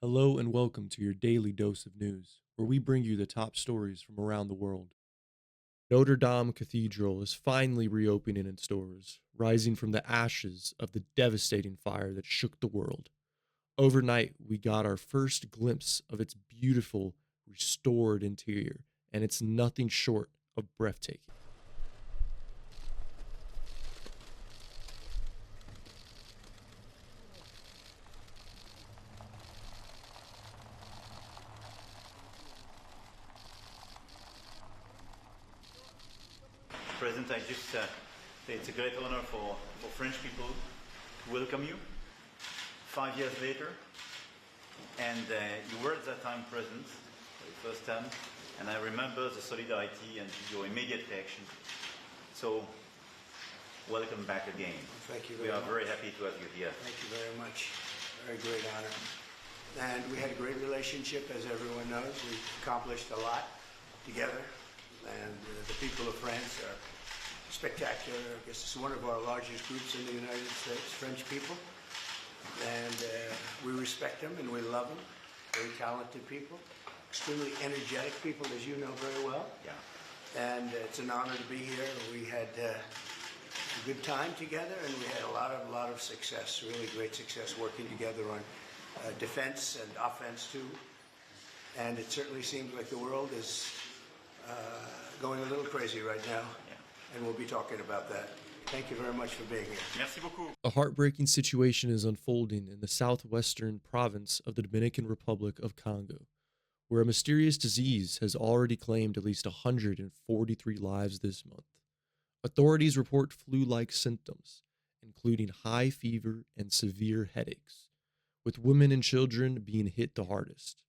Hello and welcome to your daily dose of news, where we bring you the top stories from around the world. Notre Dame Cathedral is finally reopening its doors, rising from the ashes of the devastating fire that shook the world. Overnight, we got our first glimpse of its beautiful, restored interior, and it's nothing short of breathtaking. President, I just say it's a great honor for French people to welcome you 5 years later. And you were at that time President for the first time, and I remember the solidarity and your immediate reaction. So, welcome back again. Thank you We very are much. very happy to have you here. Thank you very much. Very great honor. And we had a great relationship, as everyone knows. We accomplished a lot together. And the people of France are spectacular. I guess it's one of our largest groups in the United States, French people. And we respect them and we love them. Very talented people, extremely energetic people, as you know very well. Yeah. And it's an honor to be here. We had a good time together, and we had a lot of success, really great success working together on defense and offense too. And it certainly seems like the world is going a little crazy right now, and we'll be talking about that. Thank you very much for being here. Merci beaucoup. A heartbreaking situation is unfolding in the southwestern province of the Dominican Republic of Congo, where a mysterious disease has already claimed at least 143 lives this month. Authorities report flu-like symptoms, including high fever and severe headaches, with women and children being hit the hardest.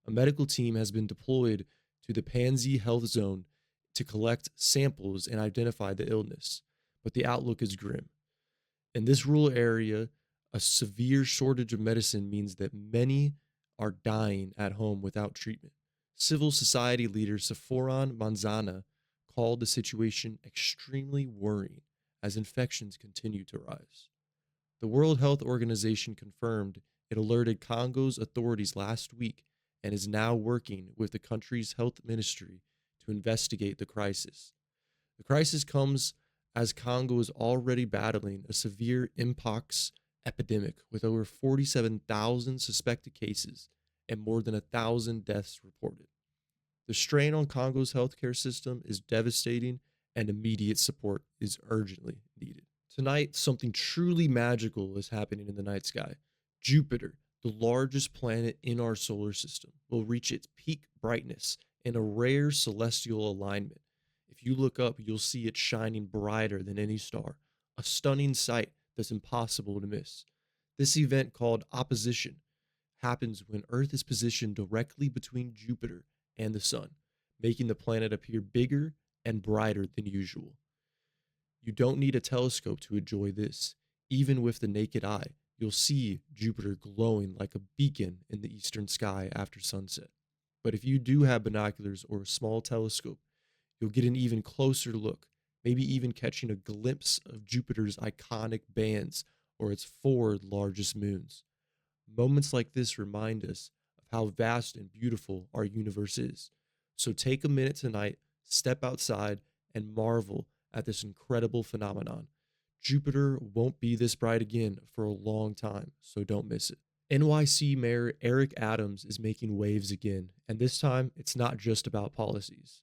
A medical team has been deployed to the Panzi Health Zone to collect samples and identify the illness, but the outlook is grim. In this rural area, a severe shortage of medicine means that many are dying at home without treatment. Civil society leader Saforan Manzana called the situation extremely worrying as infections continue to rise. The World Health Organization confirmed it alerted Congo's authorities last week and is now working with the country's health ministry to investigate the crisis. The crisis comes as Congo is already battling a severe mpox epidemic with over 47,000 suspected cases and more than 1,000 deaths reported. The strain on Congo's healthcare system is devastating, and immediate support is urgently needed. Tonight, something truly magical is happening in the night sky. Jupiter, the largest planet in our solar system, will reach its peak brightness in a rare celestial alignment. If you look up, you'll see it shining brighter than any star, a stunning sight that's impossible to miss. This event, called opposition, happens when Earth is positioned directly between Jupiter and the Sun, making the planet appear bigger and brighter than usual. You don't need a telescope to enjoy this. Even with the naked eye, you'll see Jupiter glowing like a beacon in the eastern sky after sunset. But if you do have binoculars or a small telescope, you'll get an even closer look, maybe even catching a glimpse of Jupiter's iconic bands or its four largest moons. Moments like this remind us of how vast and beautiful our universe is. So take a minute tonight, step outside, and marvel at this incredible phenomenon. Jupiter won't be this bright again for a long time, so don't miss it. NYC Mayor Eric Adams is making waves again, and this time it's not just about policies.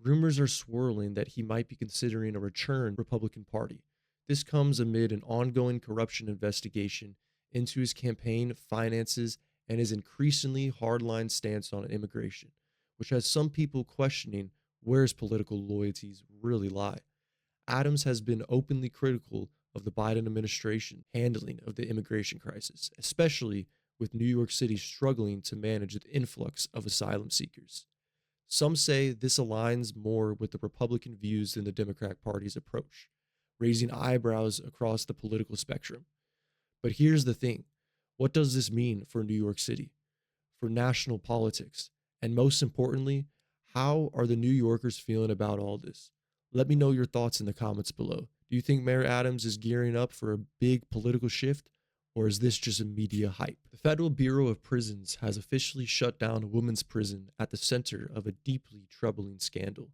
Rumors are swirling that he might be considering a return to the Republican Party. This comes amid an ongoing corruption investigation into his campaign finances and his increasingly hardline stance on immigration, which has some people questioning where his political loyalties really lie. Adams has been openly critical of the Biden administration handling of the immigration crisis, especially with New York City struggling to manage the influx of asylum seekers. Some say this aligns more with the Republican views than the Democrat Party's approach, raising eyebrows across the political spectrum. But here's the thing. What does this mean for New York City, for national politics, and most importantly, how are the New Yorkers feeling about all this? Let me know your thoughts in the comments below. Do you think Mayor Adams is gearing up for a big political shift, or is this just a media hype? The Federal Bureau of Prisons has officially shut down a women's prison at the center of a deeply troubling scandal.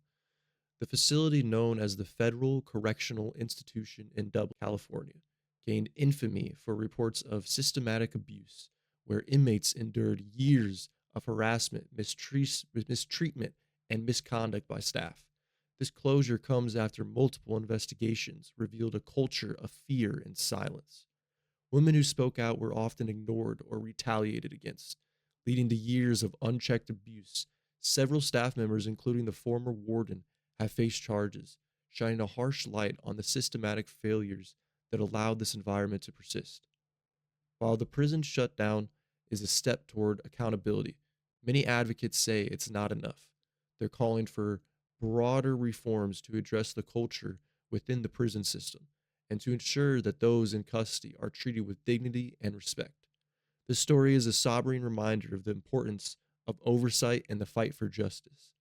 The facility, known as the Federal Correctional Institution in Dublin, California, gained infamy for reports of systematic abuse, where inmates endured years of harassment, mistreatment, and misconduct by staff. This closure comes after multiple investigations revealed a culture of fear and silence. Women who spoke out were often ignored or retaliated against, leading to years of unchecked abuse. Several staff members, including the former warden, have faced charges, shining a harsh light on the systematic failures that allowed this environment to persist. While the prison shutdown is a step toward accountability, many advocates say it's not enough. They're calling for broader reforms to address the culture within the prison system and to ensure that those in custody are treated with dignity and respect. This story is a sobering reminder of the importance of oversight and the fight for justice.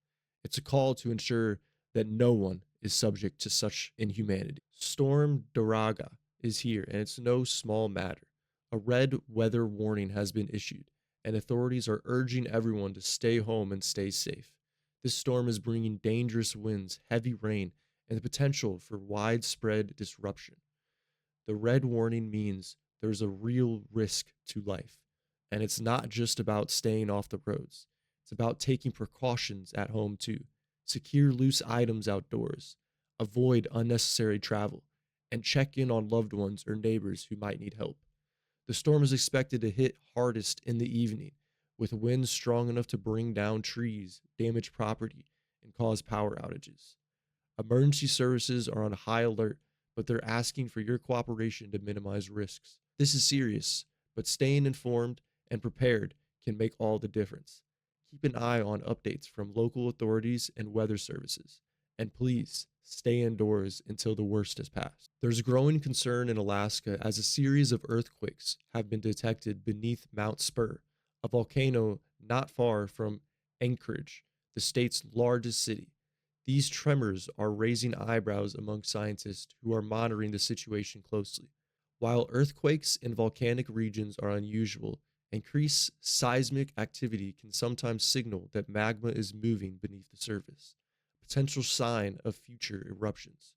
It's a call to ensure that no one is subject to such inhumanity. Storm Darragh is here, and it's no small matter. A red weather warning has been issued, and authorities are urging everyone to stay home and stay safe. This storm is bringing dangerous winds, heavy rain, and the potential for widespread disruption. The red warning means there's a real risk to life, and it's not just about staying off the roads. It's about taking precautions at home too. Secure loose items outdoors, avoid unnecessary travel, and check in on loved ones or neighbors who might need help. The storm is expected to hit hardest in the evening, with winds strong enough to bring down trees, damage property, and cause power outages. Emergency services are on high alert, but they're asking for your cooperation to minimize risks. This is serious, but staying informed and prepared can make all the difference. Keep an eye on updates from local authorities and weather services, and please stay indoors until the worst has passed. There's growing concern in Alaska as a series of earthquakes have been detected beneath Mount Spur, a volcano not far from Anchorage, the state's largest city. These tremors are raising eyebrows among scientists who are monitoring the situation closely. While earthquakes in volcanic regions are unusual, increased seismic activity can sometimes signal that magma is moving beneath the surface, a potential sign of future eruptions.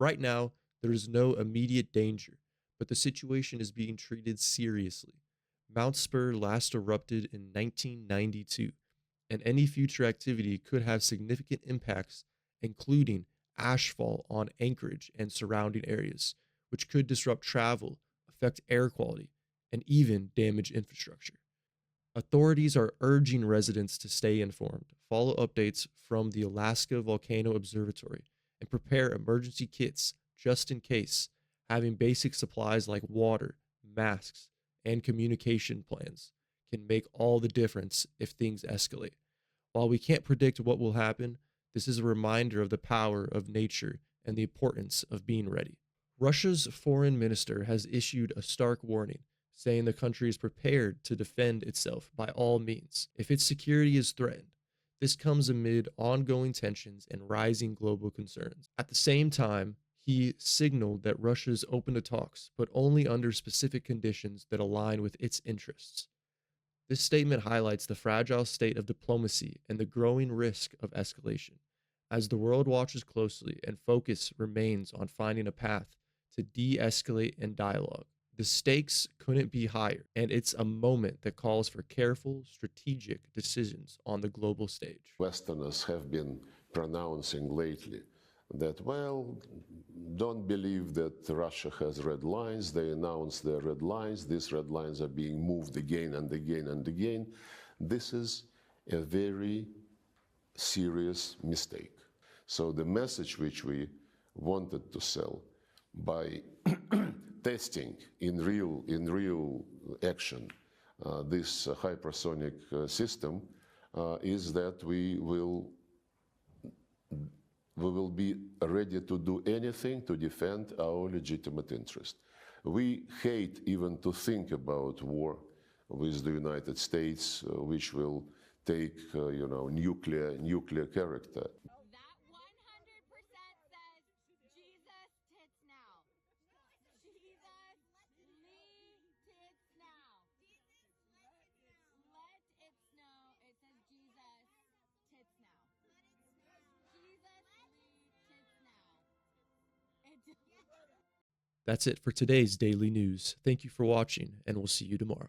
Right now, there is no immediate danger, but the situation is being treated seriously. Mount Spur last erupted in 1992, and any future activity could have significant impacts, including ashfall on Anchorage and surrounding areas, which could disrupt travel, affect air quality, and even damage infrastructure. Authorities are urging residents to stay informed, follow updates from the Alaska Volcano Observatory, and prepare emergency kits just in case. Having basic supplies like water, masks, and communication plans can make all the difference if things escalate. While we can't predict what will happen, this is a reminder of the power of nature and the importance of being ready. Russia's foreign minister has issued a stark warning, saying the country is prepared to defend itself by all means if its security is threatened. This comes amid ongoing tensions and rising global concerns. At the same time, he signaled that Russia is open to talks, but only under specific conditions that align with its interests. This statement highlights the fragile state of diplomacy and the growing risk of escalation, as the world watches closely and focus remains on finding a path to de-escalate and dialogue. The stakes couldn't be higher, and it's a moment that calls for careful, strategic decisions on the global stage. Westerners have been pronouncing lately that, well, don't believe that Russia has red lines. They announce their red lines. These red lines are being moved again and again and again. This is a very serious mistake. So the message which we wanted to sell by testing in real action this hypersonic system is that we will be ready to do anything to defend our legitimate interest. We hate even to think about war with the United States, which will take, nuclear character. That 100% says Jesus tits now. Jesus, me That's it for today's daily news. Thank you for watching, and we'll see you tomorrow.